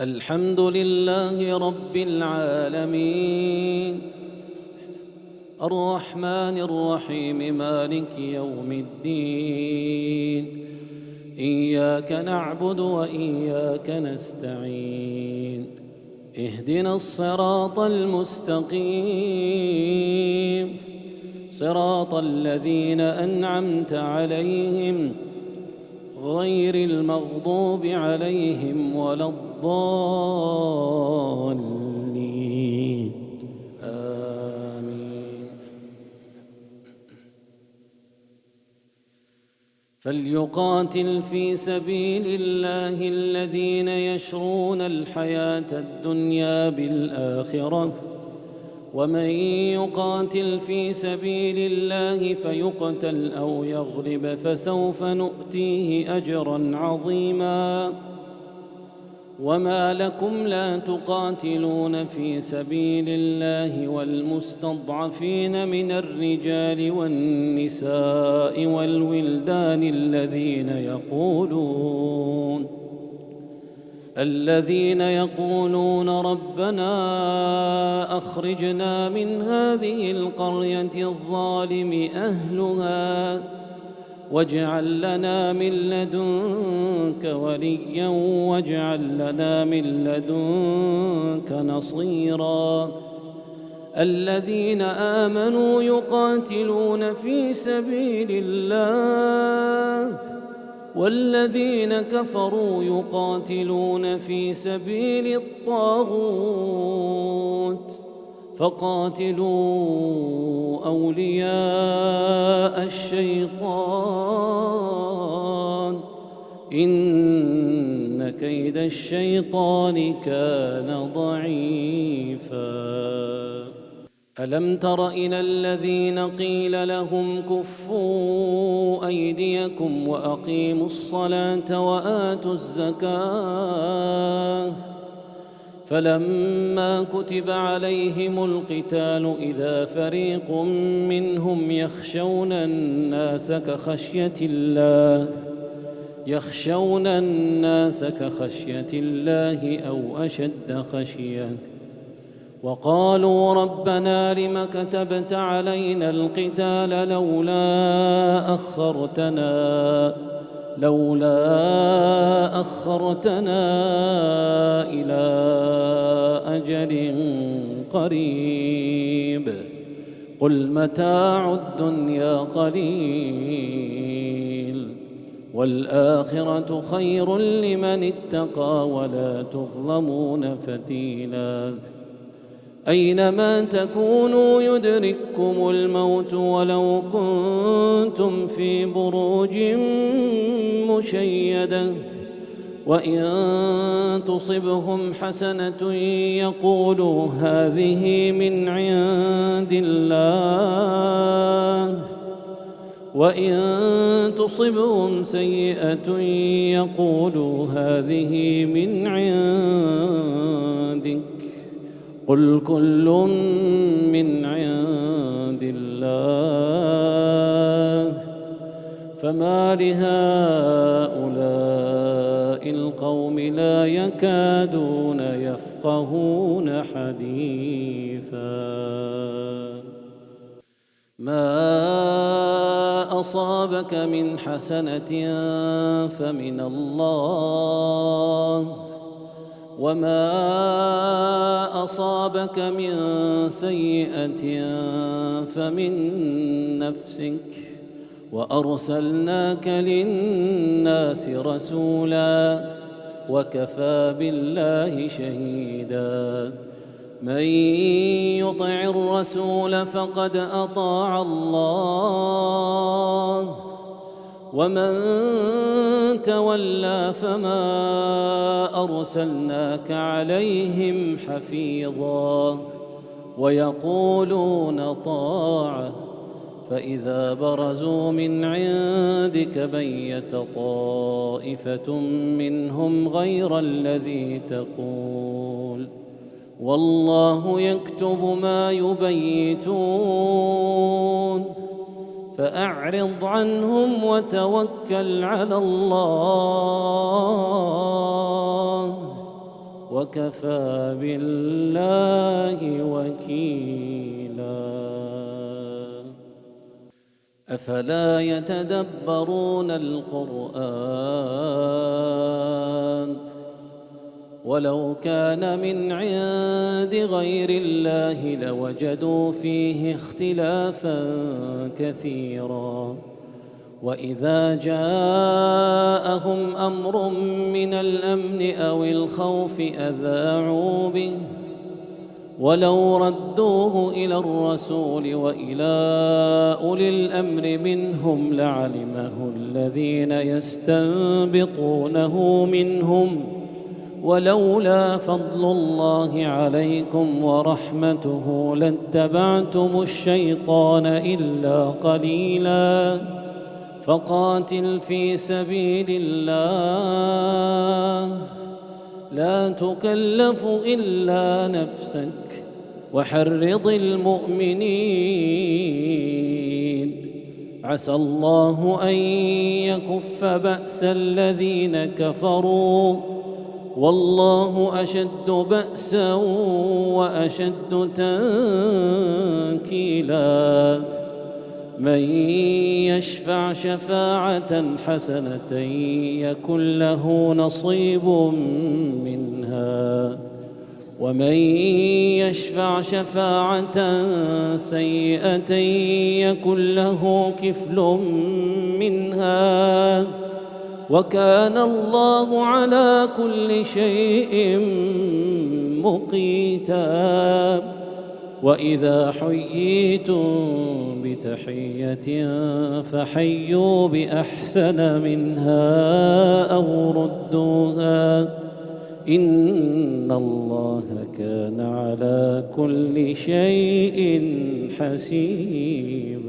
الحمد لله رب العالمين الرحمن الرحيم مالك يوم الدين إياك نعبد وإياك نستعين اهدنا الصراط المستقيم صراط الذين أنعمت عليهم غير المغضوب عليهم ولا الضالين آمين. فليقاتل في سبيل الله الذين يشرون الحياة الدنيا بالآخرة ومن يقاتل في سبيل الله فيقتل أو يغلب فسوف نؤتيه أجرا عظيما. وما لكم لا تقاتلون في سبيل الله والمستضعفين من الرجال والنساء والولدان الذين يقولون ربنا أخرجنا من هذه القرية الظالم أهلها واجعل لنا من لدنك وليا واجعل لنا من لدنك نصيرا. الذين آمنوا يقاتلون في سبيل الله والذين كفروا يقاتلون في سبيل الطاغوت فقاتلوا أولياء الشيطان إن كيد الشيطان كان ضعيفا. ألم تر إلى الذين قيل لهم كفوا أيديكم وأقيموا الصلاة وآتوا الزكاة فلما كتب عليهم القتال إذا فريق منهم يخشون الناس كخشية الله أو أشد خشية وقالوا ربنا لم كتبت علينا القتال لولا أخرتنا إلى أجل قريب قل متاع الدنيا قليل والآخرة خير لمن اتقى ولا تظلمون فتيلا. أينما تكونوا يدرككم الموت ولو كنتم في بروج مشيدة وإن تصبهم حسنة يقولوا هذه من عند الله وإن تصبهم سيئة يقولوا هذه من عندك قل كل من عند الله فما لهؤلاء القوم لا يكادون يفقهون حديثا. ما أصابك من حسنة فمن الله وما أصابك من سيئة فمن نفسك وأرسلناك للناس رسولا وكفى بالله شهيدا. من يطع الرسول فقد أطاع الله ومن تولى فما أرسلناك عليهم حفيظا ويقولون طاعة فإذا برزوا من عندك بيت طائفة منهم غير الذي تقول والله يكتب ما يبيتون فأعرض عنهم وتوكل على الله وكفى بالله وكيلا. أفلا يتدبرون القرآن ولو كان من عند غير الله لوجدوا فيه اختلافا كثيرا. وإذا جاءهم أمر من الأمن أو الخوف أذاعوا به ولو ردوه إلى الرسول وإلى أولي الأمر منهم لعلمه الذين يستنبطونه منهم ولولا فضل الله عليكم ورحمته لاتبعتم الشيطان إلا قليلا. فقاتل في سبيل الله لا تكلف إلا نفسك وحرض المؤمنين عسى الله أن يكف بأس الذين كفروا والله أشد بأسا وأشد تنكيلا. من يشفع شفاعة حسنة يكن له نصيب منها ومن يشفع شفاعة سيئة يكن له كفل منها وكان الله على كل شيء مقيتا. وإذا حييتم بتحية فحيوا بأحسن منها أو ردوها إن الله كان على كل شيء حسيبا.